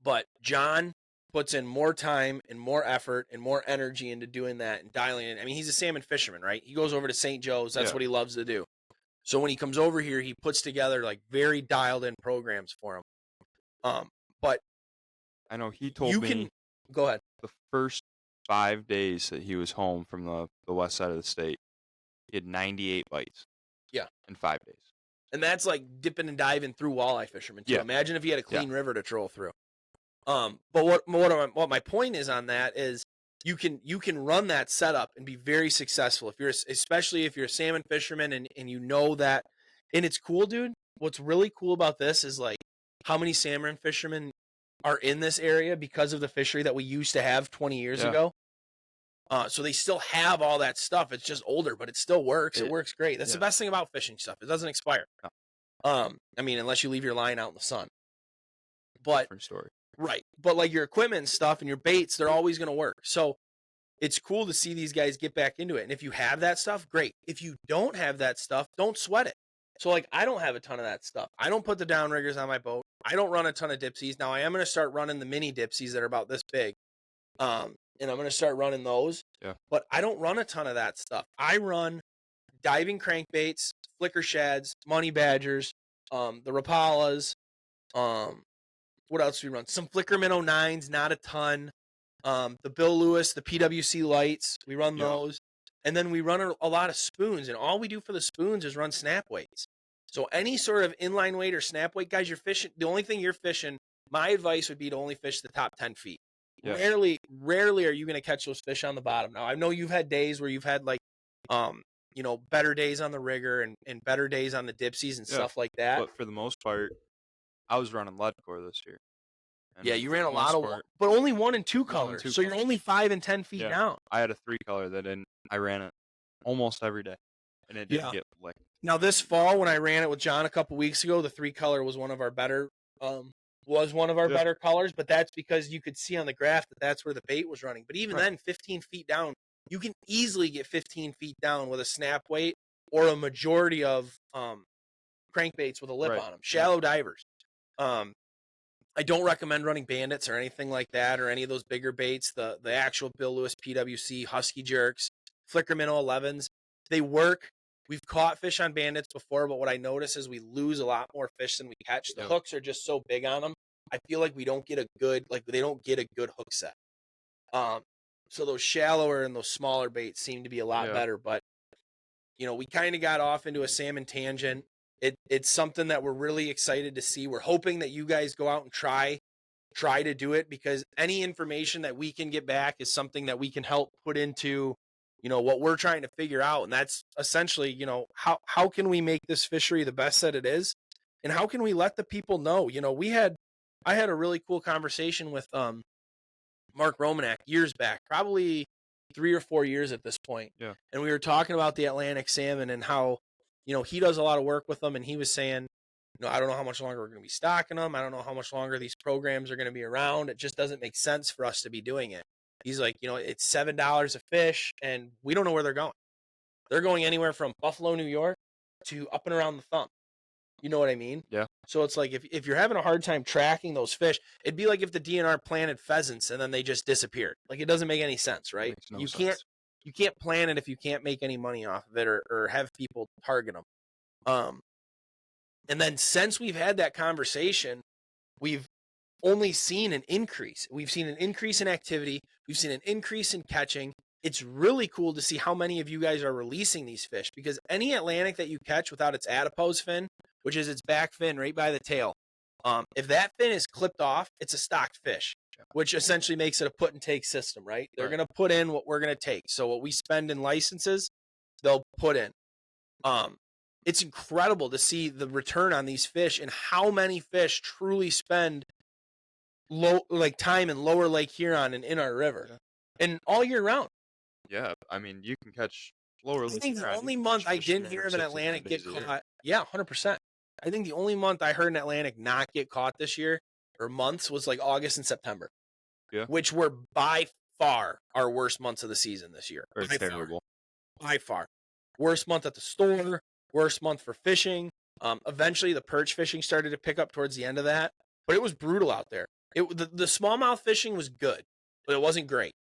But John puts in more time and more effort and more energy into doing that and dialing in. I mean, he's a salmon fisherman, right? He goes over to St. Joe's. That's what he loves to do. So when he comes over here, he puts together like very dialed in programs for him. But
I know he told me
go ahead.
The first 5 days that he was home from the west side of the state, he had 98 bites.
Yeah.
In 5 days.
And that's like dipping and diving through walleye fishermen too. Yeah. Imagine if he had a clean river to troll through. But what my point is on that is you can run that setup and be very successful especially if you're a salmon fisherman and you know that. And it's cool, dude. What's really cool about this is like how many salmon fishermen are in this area because of the fishery that we used to have 20 years ago. So they still have all that stuff. It's just older, but it still works. It works great. That's the best thing about fishing stuff. It doesn't expire. No. Unless you leave your line out in the sun. But
different story.
Right. But like your equipment and stuff and your baits, they're always going to work. So it's cool to see these guys get back into it. And if you have that stuff, great. If you don't have that stuff, don't sweat it. So like I don't have a ton of that stuff. I don't put the downriggers on my boat. I don't run a ton of dipsies. Now I am going to start running the mini dipsies that are about this big. And I'm going to start running those. Yeah. But I don't run a ton of that stuff. I run diving crankbaits, flicker shads, Money Badgers, the Rapalas, what else do we run? Some flicker minnow 9s, not a ton. the Bill Lewis, the PWC lights. We run
Yep.
those. And then we run a lot of spoons. And all we do for the spoons is run snap weights. So any sort of inline weight or snap weight, guys, you're fishing. The only thing you're fishing, my advice would be to only fish the top 10 feet.
Yep.
Rarely are you going to catch those fish on the bottom. Now, I know you've had days where you've had like, better days on the rigger and better days on the dipsies and stuff like that.
But for the most part, I was running lead core this year.
And yeah, you ran a lot of, but only 1 and 2 colors. So you're only 5 and 10 feet down.
I had a 3 color I ran it almost every day, and it didn't get licked.
Now this fall, when I ran it with John a couple weeks ago, the 3 color was one of our better, better colors. But that's because you could see on the graph that's where the bait was running. But even then, 15 feet down, you can easily get 15 feet down with a snap weight or a majority of crankbaits with a lip on them. Shallow divers. I don't recommend running bandits or anything like that, or any of those bigger baits. The actual Bill Lewis PWC, Husky Jerks, Flicker Minnow 11s, they work. We've caught fish on bandits before, but what I notice is we lose a lot more fish than we catch. The hooks are just so big on them. I feel like they don't get a good hook set. So those shallower and those smaller baits seem to be a lot better. But we kind of got off into a salmon tangent. It's something that we're really excited to see. We're hoping that you guys go out and try to do it, because any information that we can get back is something that we can help put into, what we're trying to figure out. And that's essentially, how can we make this fishery the best that it is? And how can we let the people know? I had a really cool conversation with Mark Romanek years back, probably 3 or 4 years at this point.
Yeah.
And we were talking about the Atlantic salmon and how, he does a lot of work with them. And he was saying, I don't know how much longer we're going to be stocking them. I don't know how much longer these programs are going to be around. It just doesn't make sense for us to be doing it. He's like, it's $7 a fish, and we don't know where they're going. They're going anywhere from Buffalo, New York to up and around the thumb. You know what I mean?
Yeah.
So it's like, if you're having a hard time tracking those fish, it'd be like if the DNR planted pheasants and then they just disappeared. Like, it doesn't make any sense, right? You can't plan it if you can't make any money off of it or have people target them. And then since we've had that conversation, we've only seen an increase. We've seen an increase in activity. We've seen an increase in catching. It's really cool to see how many of you guys are releasing these fish, because any Atlantic that you catch without its adipose fin, which is its back fin right by the tail, if that fin is clipped off, it's a stocked fish, which essentially makes it a put and take system, right? They're going to put in what we're going to take. So what we spend in licenses, they'll put in. It's incredible to see the return on these fish and how many fish truly spend time in lower Lake Huron and in our river, and all year round.
Yeah, I mean, you can catch lower Lake Huron.
I think the only month I didn't hear of an Atlantic get caught, 100%. I think the only month I heard an Atlantic not get caught this year, or months, was like August and September.
Yeah.
Which were by far our worst months of the season this year.
Terrible.
By far. Worst month at the store, worst month for fishing. Eventually the perch fishing started to pick up towards the end of that, but it was brutal out there. The smallmouth fishing was good, but it wasn't great.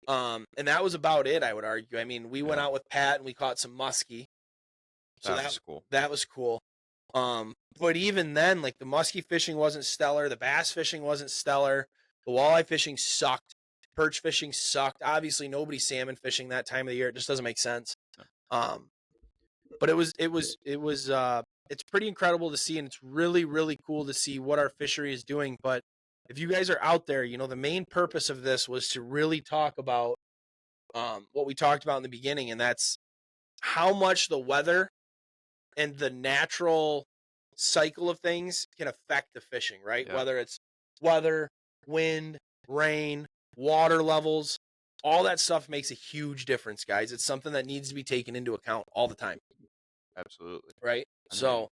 And that was about it, I would argue. I mean, we went out with Pat and we caught some muskie. So that was cool. That was cool. But even then, like, the muskie fishing wasn't stellar. The bass fishing wasn't stellar. The walleye fishing sucked. Perch fishing sucked. Obviously, nobody's salmon fishing that time of the year. It just doesn't make sense. But it's pretty incredible to see, and it's really, really cool to see what our fishery is doing. But if you guys are out there, the main purpose of this was to really talk about what we talked about in the beginning, and that's how much the weather and the natural cycle of things can affect the fishing, right? Yeah. Whether it's weather, wind, rain, water levels, all that stuff makes a huge difference, guys. It's something that needs to be taken into account all the time.
Absolutely.
Right? So,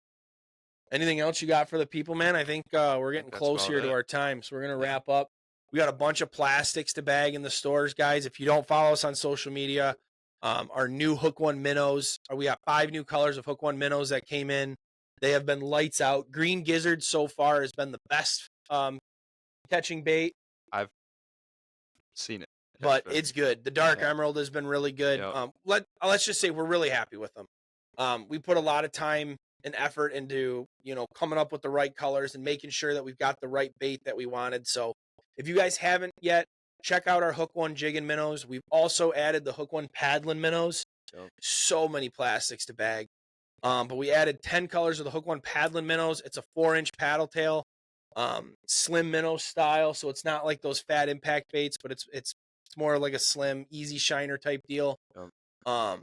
anything else you got for the people, man? I think we're getting close here to our time, so we're going to wrap up. We got a bunch of plastics to bag in the stores, guys. If you don't follow us on social media, our new Hook One minnows, we got 5 new colors of Hook One minnows that came in. They have been lights out. Green gizzard so far has been the best catching bait.
I've seen it.
But it's good. The dark emerald has been really good. Yep. Let's just say we're really happy with them. We put a lot of time and effort into, coming up with the right colors and making sure that we've got the right bait that we wanted. So if you guys haven't yet check out our Hook One jigging minnows. We've also added the Hook One paddling minnows.
Yep.
So many plastics to bag. But we added 10 colors of the Hook One paddling minnows. It's a 4-inch paddle tail, slim minnow style. So it's not like those fat impact baits, but it's more like a slim, easy shiner type deal.
Yep.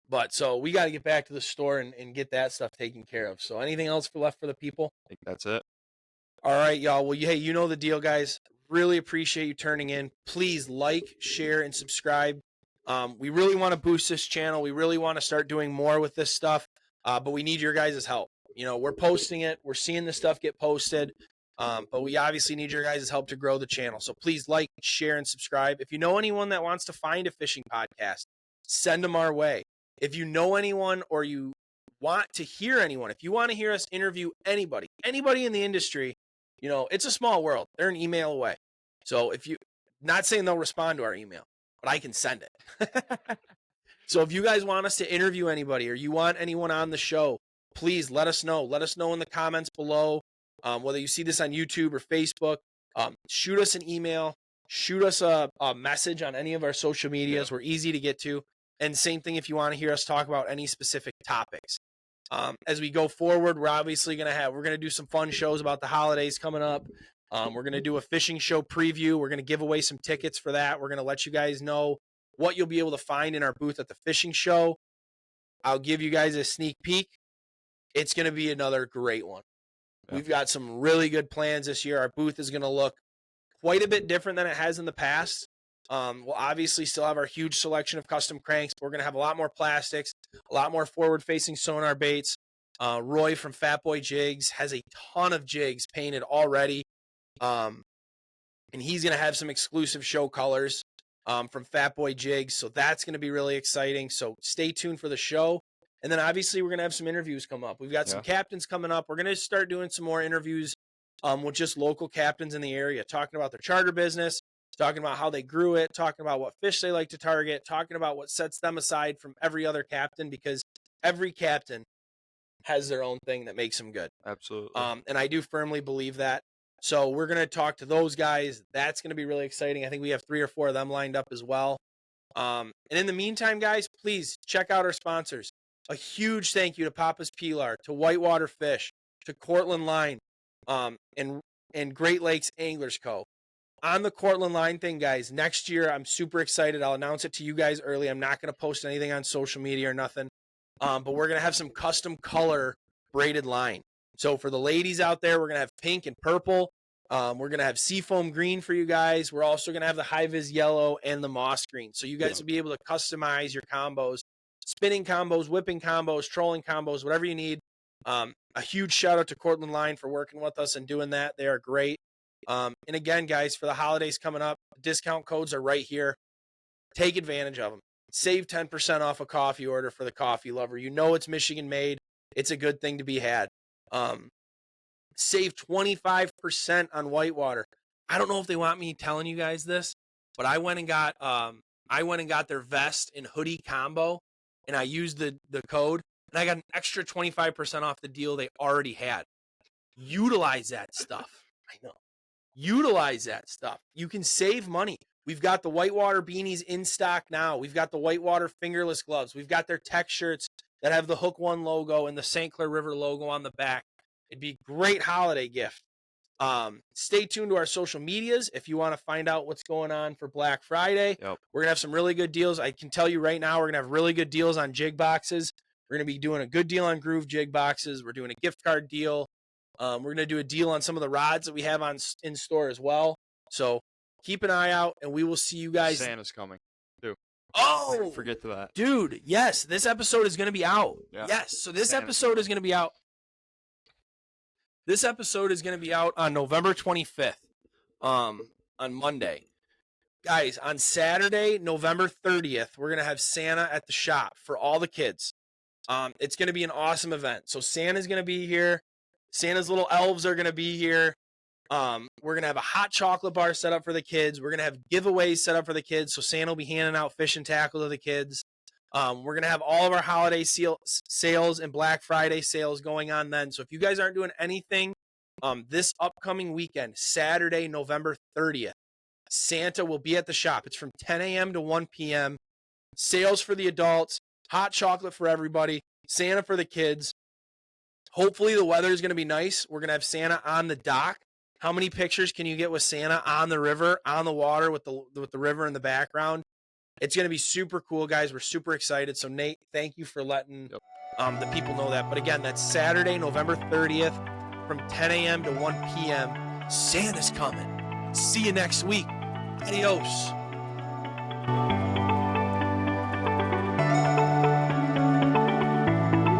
But so we got to get back to the store and get that stuff taken care of. So anything else left for the people?
I think that's it.
All right, y'all. Well, hey, you know the deal, guys. Really appreciate you turning in. Please like, share, and subscribe. We really want to boost this channel. We really want to start doing more with this stuff, but we need your guys' help. You know, we're posting it. We're seeing the stuff get posted, but we obviously need your guys' help to grow the channel. So please like, share, and subscribe. If you know anyone that wants to find a fishing podcast, send them our way. If you know anyone or you want to hear anyone, if you want to hear us interview anybody in the industry, you know, it's a small world. They're an email away. So if you, not saying they'll respond to our email, but I can send it. So if you guys want us to interview anybody or you want anyone on the show, please let us know. Let us know in the comments below, whether you see this on YouTube or Facebook. Shoot us an email. Shoot us a message on any of our social medias. Yeah. We're easy to get to. And same thing if you want to hear us talk about any specific topics. As we go forward, we're obviously going to do some fun shows about the holidays coming up. We're going to do a fishing show preview. We're going to give away some tickets for that. We're going to let you guys know what you'll be able to find in our booth at the fishing show. I'll give you guys a sneak peek. It's going to be another great one. Yeah. We've got some really good plans this year. Our booth is going to look quite a bit different than it has in the past. We'll obviously still have our huge selection of custom cranks, but we're going to have a lot more plastics, a lot more forward-facing sonar baits. Roy from Fat Boy Jigs has a ton of jigs painted already, and he's going to have some exclusive show colors from Fat Boy Jigs, so that's going to be really exciting. So stay tuned for the show, and then obviously we're going to have some interviews come up. We've got some captains coming up. We're going to start doing some more interviews with just local captains in the area, talking about their charter business, talking about how they grew it, talking about what fish they like to target, talking about what sets them aside from every other captain, because every captain has their own thing that makes them good.
Absolutely.
And I do firmly believe that. So we're going to talk to those guys. That's going to be really exciting. I think we have 3 or 4 of them lined up as well. And in the meantime, guys, please check out our sponsors. A huge thank you to Papa's Pilar, to Whitewater Fish, to Cortland Line, and Great Lakes Anglers Co. On the Cortland Line thing, guys, next year, I'm super excited. I'll announce it to you guys early. I'm not going to post anything on social media or nothing. But we're going to have some custom color braided line. So for the ladies out there, we're going to have pink and purple. We're going to have seafoam green for you guys. We're also going to have the high-vis yellow and the moss green. So you guys will be able to customize your combos, spinning combos, whipping combos, trolling combos, whatever you need. A huge shout out to Cortland Line for working with us and doing that. They are great. And again, guys, for the holidays coming up, discount codes are right here. Take advantage of them. Save 10% off a coffee order for the coffee lover. You know it's Michigan made. It's a good thing to be had. Save 25% on Whitewater. I don't know if they want me telling you guys this, but I went and got their vest and hoodie combo, and I used the code, and I got an extra 25% off the deal they already had. Utilize that stuff. I know. Utilize that stuff. You can save money. We've got the Whitewater beanies in stock now. We've got the Whitewater fingerless gloves. We've got their tech shirts that have the Hook One logo and the St Clair River logo on the back. It'd be a great holiday gift. Stay tuned to our social medias if you want to find out what's going on for Black Friday. Yep. We're going to have some really good deals. I can tell you right now, we're going to have really good deals on jig boxes. We're going to be doing a good deal on Groove jig boxes. We're doing a gift card deal. We're going to do a deal on some of the rods that we have in store as well. So keep an eye out, and we will see you guys.
Santa's coming, too.
Oh!
Forget that.
Dude, yes, this episode is going to be out. Yeah. Yes, so this episode is going to be out. This episode is going to be out on November 25th, on Monday. Guys, on Saturday, November 30th, we're going to have Santa at the shop for all the kids. It's going to be an awesome event. So Santa's going to be here. Santa's little elves are going to be here. We're going to have a hot chocolate bar set up for the kids. We're going to have giveaways set up for the kids. So Santa will be handing out fish and tackle to the kids. We're going to have all of our holiday sales and Black Friday sales going on then. So if you guys aren't doing anything this upcoming weekend, Saturday, November 30th, Santa will be at the shop. It's from 10 a.m. to 1 p.m. Sales for the adults, hot chocolate for everybody, Santa for the kids. Hopefully the weather is going to be nice. We're going to have Santa on the dock. How many pictures can you get with Santa on the river, on the water with the river in the background? It's going to be super cool, guys. We're super excited. So, Nate, thank you for letting the people know that. But again, that's Saturday, November 30th from 10 a.m. to 1 p.m. Santa's coming. See you next week. Adios.